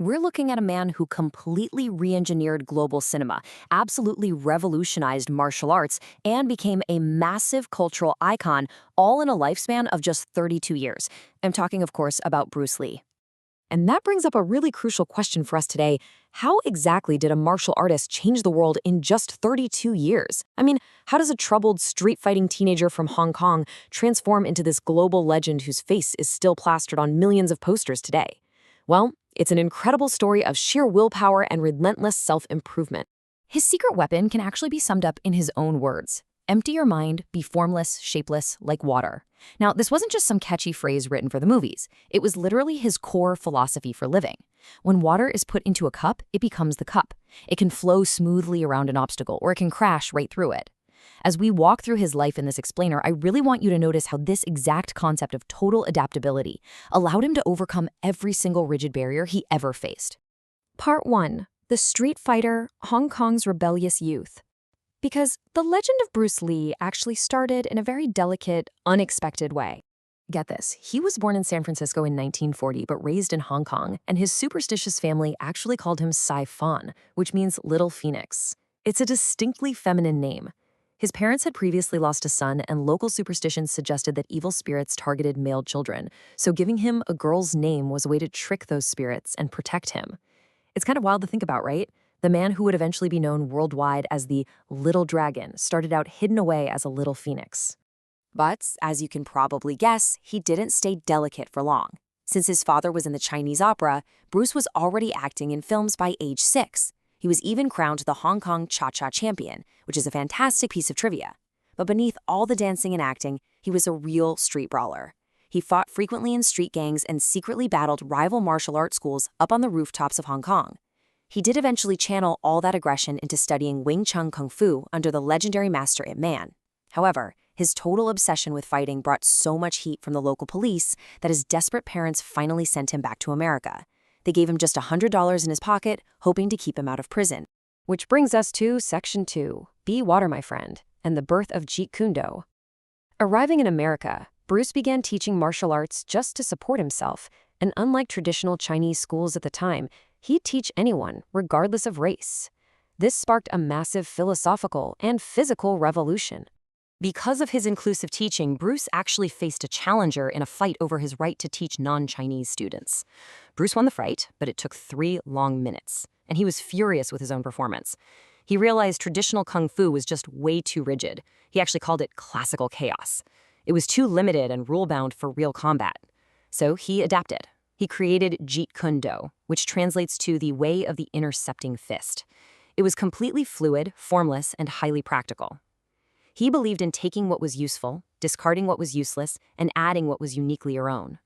We're looking at a man who completely re-engineered global cinema, absolutely revolutionized martial arts, and became a massive cultural icon, all in a lifespan of just 32 years. I'm talking, of course, about Bruce Lee. And that brings up a really crucial question for us today. How exactly did a martial artist change the world in just 32 years? I mean, how does a troubled street-fighting teenager from Hong Kong transform into this global legend whose face is still plastered on millions of posters today? Well, it's an incredible story of sheer willpower and relentless self-improvement. His secret weapon can actually be summed up in his own words. Empty your mind, be formless, shapeless, like water. Now, this wasn't just some catchy phrase written for the movies. It was literally his core philosophy for living. When water is put into a cup, it becomes the cup. It can flow smoothly around an obstacle, or it can crash right through it. As we walk through his life in this explainer, I really want you to notice how this exact concept of total adaptability allowed him to overcome every single rigid barrier he ever faced. Part 1. The Street Fighter, Hong Kong's Rebellious Youth. Because the legend of Bruce Lee actually started in a very delicate, unexpected way. Get this, he was born in San Francisco in 1940 but raised in Hong Kong, and his superstitious family actually called him Sai Fan, which means Little Phoenix. It's a distinctly feminine name. His parents had previously lost a son, and local superstitions suggested that evil spirits targeted male children, so giving him a girl's name was a way to trick those spirits and protect him. It's kind of wild to think about, right? The man who would eventually be known worldwide as the Little Dragon started out hidden away as a little phoenix. But, as you can probably guess, he didn't stay delicate for long. Since his father was in the Chinese opera, Bruce was already acting in films by age 6. He was even crowned the Hong Kong Cha-Cha champion, which is a fantastic piece of trivia. But beneath all the dancing and acting, he was a real street brawler. He fought frequently in street gangs and secretly battled rival martial arts schools up on the rooftops of Hong Kong. He did eventually channel all that aggression into studying Wing Chun Kung Fu under the legendary master Ip Man. However, his total obsession with fighting brought so much heat from the local police that his desperate parents finally sent him back to America. They gave him just $100 in his pocket, hoping to keep him out of prison. Which brings us to Section 2, Be Water, My Friend, and the birth of Jeet Kune Do. Arriving in America, Bruce began teaching martial arts just to support himself, and unlike traditional Chinese schools at the time, he'd teach anyone, regardless of race. This sparked a massive philosophical and physical revolution. Because of his inclusive teaching, Bruce actually faced a challenger in a fight over his right to teach non-Chinese students. Bruce won the fight, but it took 3 long minutes, and he was furious with his own performance. He realized traditional kung fu was just way too rigid. He actually called it classical chaos. It was too limited and rule-bound for real combat. So he adapted. He created Jeet Kune Do, which translates to the way of the intercepting fist. It was completely fluid, formless, and highly practical. He believed in taking what was useful, discarding what was useless, and adding what was uniquely your own.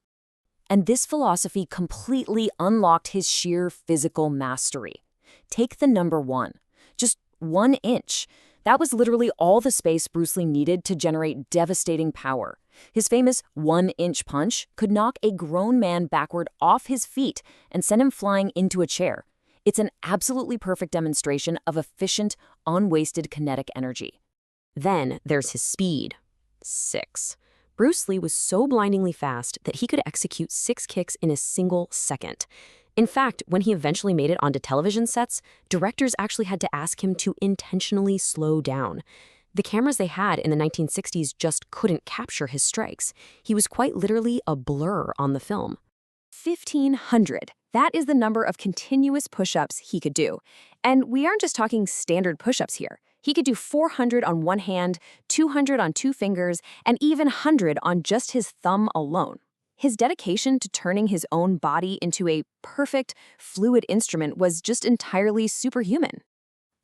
And this philosophy completely unlocked his sheer physical mastery. Take the number 1. Just 1 inch. That was literally all the space Bruce Lee needed to generate devastating power. His famous 1-inch punch could knock a grown man backward off his feet and send him flying into a chair. It's an absolutely perfect demonstration of efficient, unwasted kinetic energy. Then there's his speed. 6. Bruce Lee was so blindingly fast that he could execute 6 kicks in a single second. In fact, when he eventually made it onto television sets, directors actually had to ask him to intentionally slow down. The cameras they had in the 1960s just couldn't capture his strikes. He was quite literally a blur on the film. 1,500. That is the number of continuous push-ups he could do. And we aren't just talking standard push-ups here. He could do 400 on one hand, 200 on 2 fingers, and even 100 on just his thumb alone. His dedication to turning his own body into a perfect, fluid instrument was just entirely superhuman.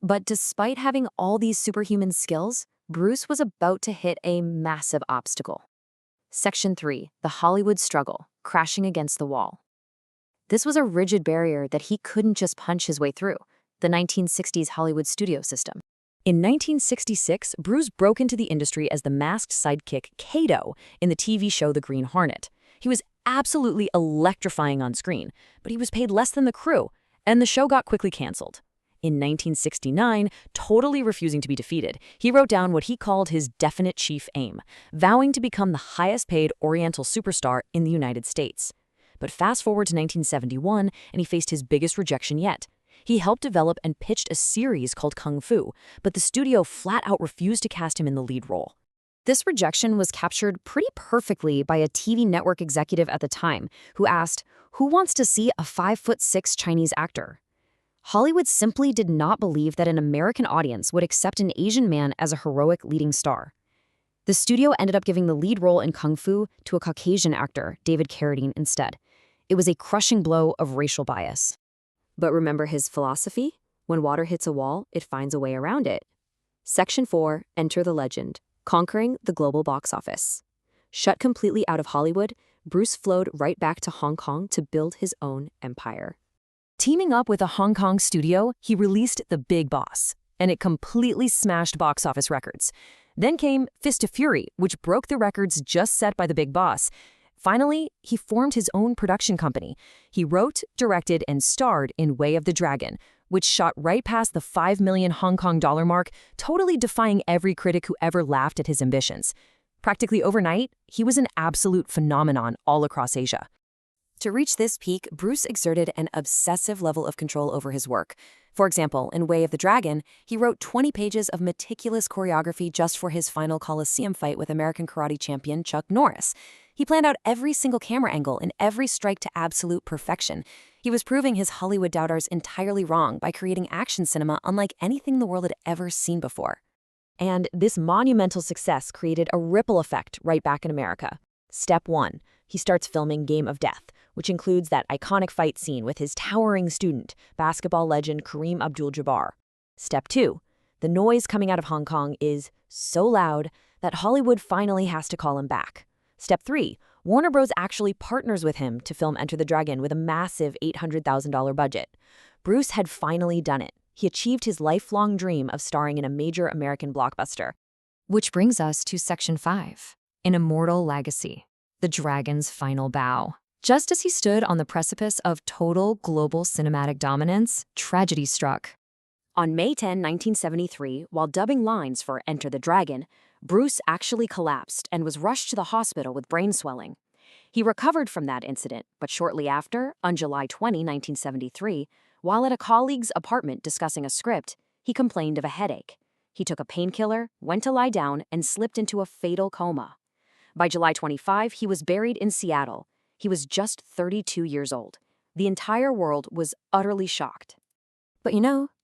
But despite having all these superhuman skills, Bruce was about to hit a massive obstacle. Section 3, the Hollywood struggle, crashing against the wall. This was a rigid barrier that he couldn't just punch his way through, the 1960s Hollywood studio system. In 1966, Bruce broke into the industry as the masked sidekick Kato in the TV show The Green Hornet. He was absolutely electrifying on screen, but he was paid less than the crew, and the show got quickly canceled. In 1969, totally refusing to be defeated, he wrote down what he called his definite chief aim, vowing to become the highest-paid Oriental superstar in the United States. But fast forward to 1971, and he faced his biggest rejection yet. He helped develop and pitched a series called Kung Fu, but the studio flat out refused to cast him in the lead role. This rejection was captured pretty perfectly by a TV network executive at the time, who asked, "Who wants to see a 5'6" Chinese actor?" Hollywood simply did not believe that an American audience would accept an Asian man as a heroic leading star. The studio ended up giving the lead role in Kung Fu to a Caucasian actor, David Carradine, instead. It was a crushing blow of racial bias. But remember his philosophy? When water hits a wall, it finds a way around it. Section 4, Enter the Legend, conquering the global box office. Shut completely out of Hollywood, Bruce flowed right back to Hong Kong to build his own empire. Teaming up with a Hong Kong studio, he released The Big Boss, and it completely smashed box office records. Then came Fist of Fury, which broke the records just set by The Big Boss. Finally, he formed his own production company. He wrote, directed, and starred in Way of the Dragon, which shot right past the 5 million Hong Kong dollar mark, totally defying every critic who ever laughed at his ambitions. Practically overnight, he was an absolute phenomenon all across Asia. To reach this peak, Bruce exerted an obsessive level of control over his work. For example, in Way of the Dragon, he wrote 20 pages of meticulous choreography just for his final Coliseum fight with American karate champion Chuck Norris. He planned out every single camera angle and every strike to absolute perfection. He was proving his Hollywood doubters entirely wrong by creating action cinema unlike anything the world had ever seen before. And this monumental success created a ripple effect right back in America. Step 1. He starts filming Game of Death, which includes that iconic fight scene with his towering student, basketball legend Kareem Abdul-Jabbar. Step 2. The noise coming out of Hong Kong is so loud that Hollywood finally has to call him back. Step 3. Warner Bros. Actually partners with him to film Enter the Dragon with a massive $800,000 budget. Bruce had finally done it. He achieved his lifelong dream of starring in a major American blockbuster. Which brings us to Section 5, An Immortal Legacy, the Dragon's Final Bow. Just as he stood on the precipice of total global cinematic dominance, tragedy struck. On May 10, 1973, while dubbing lines for Enter the Dragon, Bruce actually collapsed and was rushed to the hospital with brain swelling. He recovered from that incident, but shortly after, on July 20, 1973, while at a colleague's apartment discussing a script, he complained of a headache. He took a painkiller, went to lie down, and slipped into a fatal coma. By July 25, he was buried in Seattle. He was just 32 years old. The entire world was utterly shocked. But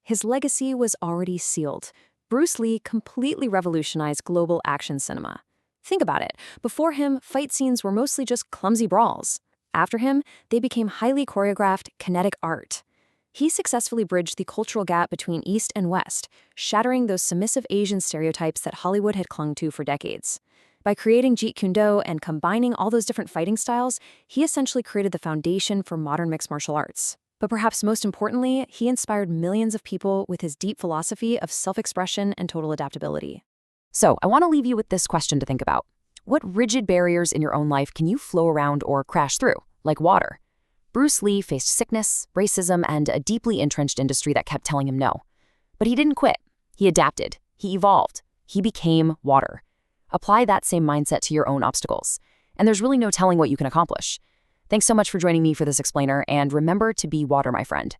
his legacy was already sealed. Bruce Lee completely revolutionized global action cinema. Think about it. Before him, fight scenes were mostly just clumsy brawls. After him, they became highly choreographed, kinetic art. He successfully bridged the cultural gap between East and West, shattering those submissive Asian stereotypes that Hollywood had clung to for decades. By creating Jeet Kune Do and combining all those different fighting styles, he essentially created the foundation for modern mixed martial arts. But perhaps most importantly, he inspired millions of people with his deep philosophy of self-expression and total adaptability. So, I want to leave you with this question to think about. What rigid barriers in your own life can you flow around or crash through, like water? Bruce Lee faced sickness, racism, and a deeply entrenched industry that kept telling him no. But he didn't quit. He adapted. He evolved. He became water. Apply that same mindset to your own obstacles, and there's really no telling what you can accomplish. Thanks so much for joining me for this explainer, and remember to be water, my friend.